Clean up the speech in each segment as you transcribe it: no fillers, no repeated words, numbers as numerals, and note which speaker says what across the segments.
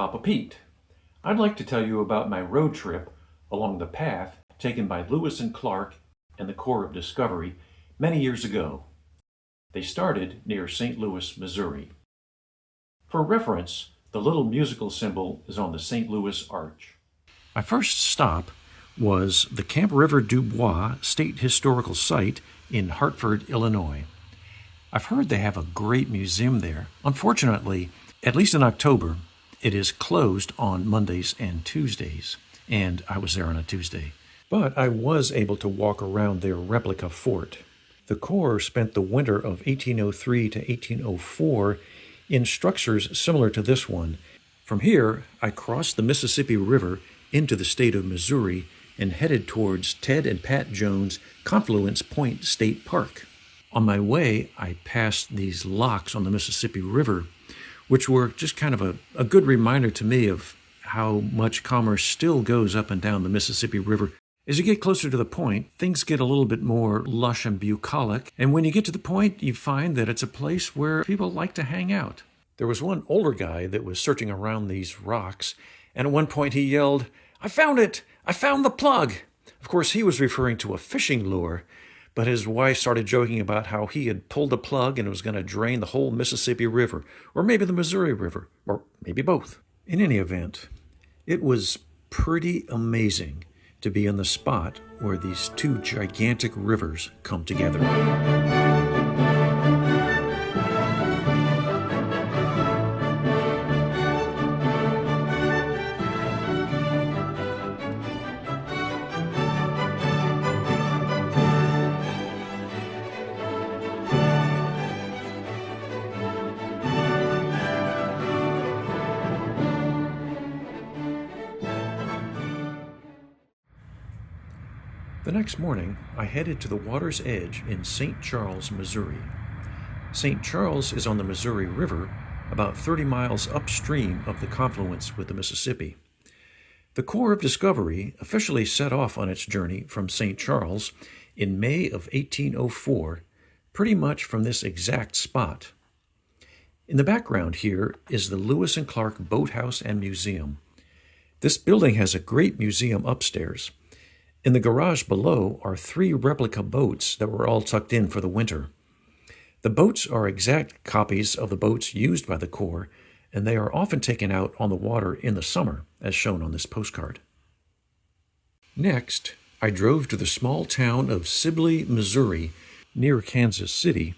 Speaker 1: Papa Pete. I'd like to tell you about my road trip along the path taken by Lewis and Clark and the Corps of Discovery many years ago. They started near St. Louis, Missouri. For reference, the little musical symbol is on the St. Louis Arch. My first stop was the Camp River du Bois State Historical Site in Hartford, Illinois. I've heard they have a great museum there. Unfortunately, at least in October, it is closed on Mondays and Tuesdays, and I was there on a Tuesday. But I was able to walk around their replica fort. The Corps spent the winter of 1803 to 1804 in structures similar to this one. From here, I crossed the Mississippi River into the state of Missouri and headed towards Ted and Pat Jones Confluence Point State Park. On my way, I passed these locks on the Mississippi River, which were just kind of a good reminder to me of how much commerce still goes up and down the Mississippi River. As you get closer to the point, things get a little bit more lush and bucolic, and when you get to the point, you find that it's a place where people like to hang out. There was one older guy that was searching around these rocks, and at one point he yelled, "I found it! I found the plug!" Of course, he was referring to a fishing lure, but his wife started joking about how he had pulled the plug and was going to drain the whole Mississippi River, or maybe the Missouri River, or maybe both. In any event, it was pretty amazing to be in the spot where these two gigantic rivers come together. The next morning, I headed to the water's edge in St. Charles, Missouri. St. Charles is on the Missouri River, about 30 miles upstream of the confluence with the Mississippi. The Corps of Discovery officially set off on its journey from St. Charles in May of 1804, pretty much from this exact spot. In the background here is the Lewis and Clark Boathouse and Museum. This building has a great museum upstairs. In the garage below are 3 replica boats that were all tucked in for the winter. The boats are exact copies of the boats used by the Corps, and they are often taken out on the water in the summer, as shown on this postcard. Next, I drove to the small town of Sibley, Missouri, near Kansas City,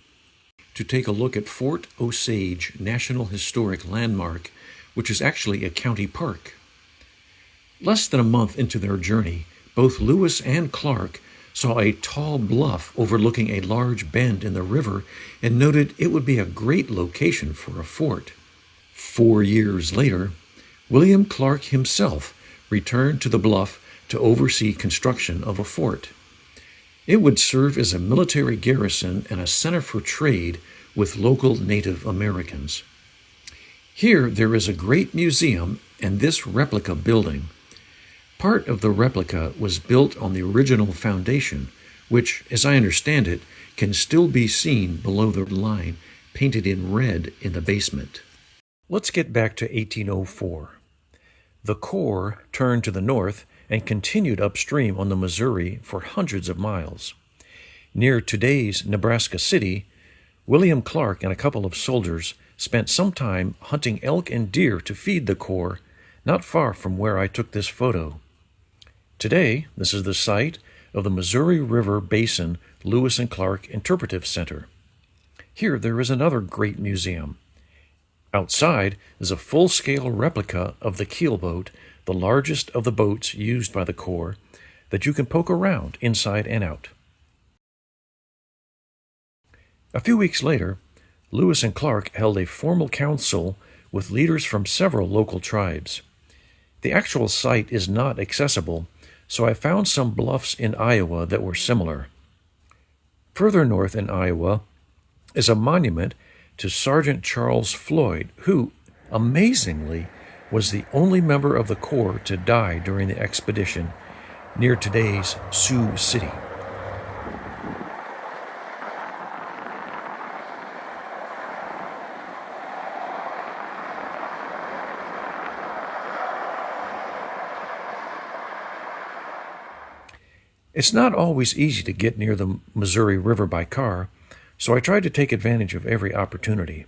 Speaker 1: to take a look at Fort Osage National Historic Landmark, which is actually a county park. Less than a month into their journey, both Lewis and Clark saw a tall bluff overlooking a large bend in the river and noted it would be a great location for a fort. 4 years later, William Clark himself returned to the bluff to oversee construction of a fort. It would serve as a military garrison and a center for trade with local Native Americans. Here there is a great museum and this replica building. Part of the replica was built on the original foundation, which, as I understand it, can still be seen below the line painted in red in the basement. Let's get back to 1804. The Corps turned to the north and continued upstream on the Missouri for hundreds of miles. Near today's Nebraska City, William Clark and a couple of soldiers spent some time hunting elk and deer to feed the Corps, not far from where I took this photo. Today, this is the site of the Missouri River Basin Lewis and Clark Interpretive Center. Here there is another great museum. Outside is a full-scale replica of the keelboat, the largest of the boats used by the Corps, that you can poke around inside and out. A few weeks later, Lewis and Clark held a formal council with leaders from several local tribes. The actual site is not accessible, so I found some bluffs in Iowa that were similar. Further north in Iowa is a monument to Sergeant Charles Floyd, who, amazingly, was the only member of the Corps to die during the expedition near today's Sioux City. It's not always easy to get near the Missouri River by car, so I tried to take advantage of every opportunity.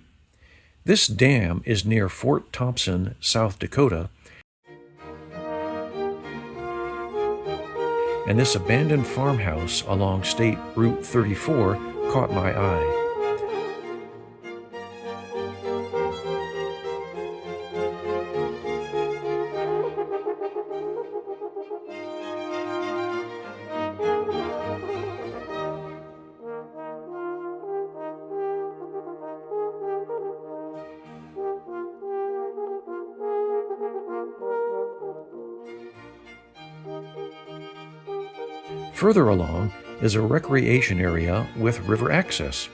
Speaker 1: This dam is near Fort Thompson, South Dakota, and this abandoned farmhouse along State Route 34 caught my eye. Further along is a recreation area with river access.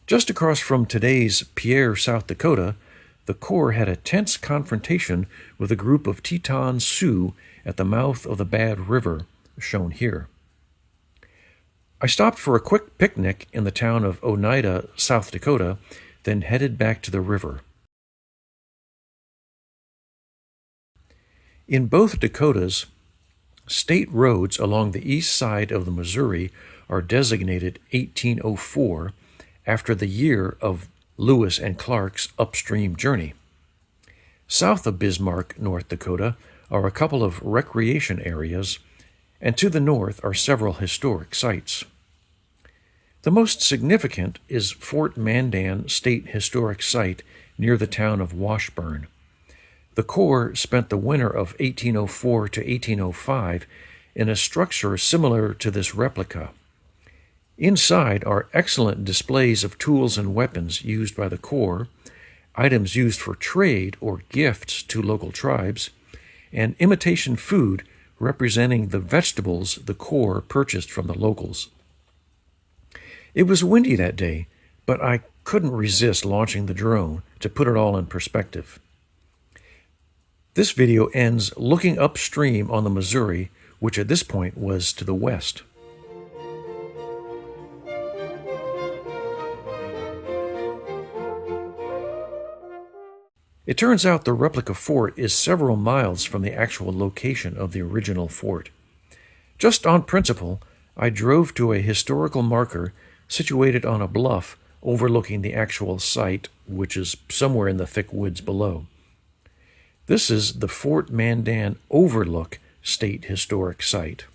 Speaker 1: Just across from today's Pierre, South Dakota, the Corps had a tense confrontation with a group of Teton Sioux at the mouth of the Bad River, shown here. I stopped for a quick picnic in the town of Oneida, South Dakota, then headed back to the river. In both Dakotas, state roads along the east side of the Missouri are designated 1804 after the year of Lewis and Clark's upstream journey. South of Bismarck, North Dakota, are a couple of recreation areas, and to the north are several historic sites. The most significant is Fort Mandan State Historic Site near the town of Washburn. The Corps spent the winter of 1804 to 1805 in a structure similar to this replica. Inside are excellent displays of tools and weapons used by the Corps, items used for trade or gifts to local tribes, and imitation food representing the vegetables the Corps purchased from the locals. It was windy that day, but I couldn't resist launching the drone to put it all in perspective. This video ends looking upstream on the Missouri, which at this point was to the west. It turns out the replica fort is several miles from the actual location of the original fort. Just on principle, I drove to a historical marker situated on a bluff overlooking the actual site, which is somewhere in the thick woods below. This is the Fort Mandan Overlook State Historic Site.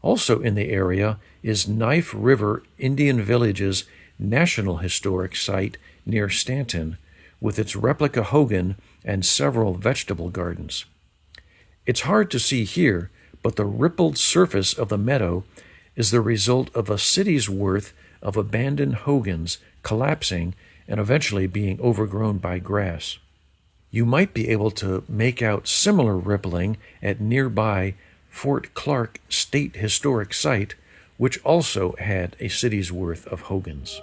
Speaker 1: Also in the area is Knife River Indian Village's National Historic Site near Stanton, with its replica hogan and several vegetable gardens. It's hard to see here, but the rippled surface of the meadow is the result of a city's worth of abandoned hogans collapsing and eventually being overgrown by grass. You might be able to make out similar rippling at nearby Fort Clark State Historic Site, which also had a city's worth of hogans.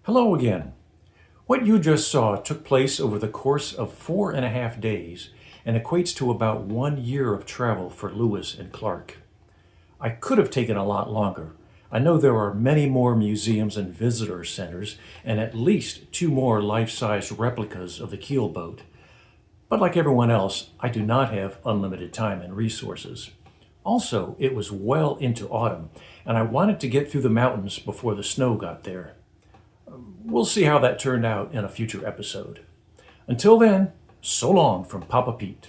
Speaker 1: Hello again. What you just saw took place over the course of 4.5 days and equates to about 1 year of travel for Lewis and Clark. I could have taken a lot longer. I know there are many more museums and visitor centers and at least 2 more life-size replicas of the keel boat. But like everyone else, I do not have unlimited time and resources. Also, it was well into autumn, and I wanted to get through the mountains before the snow got there. We'll see how that turned out in a future episode. Until then, so long from Papa Pete.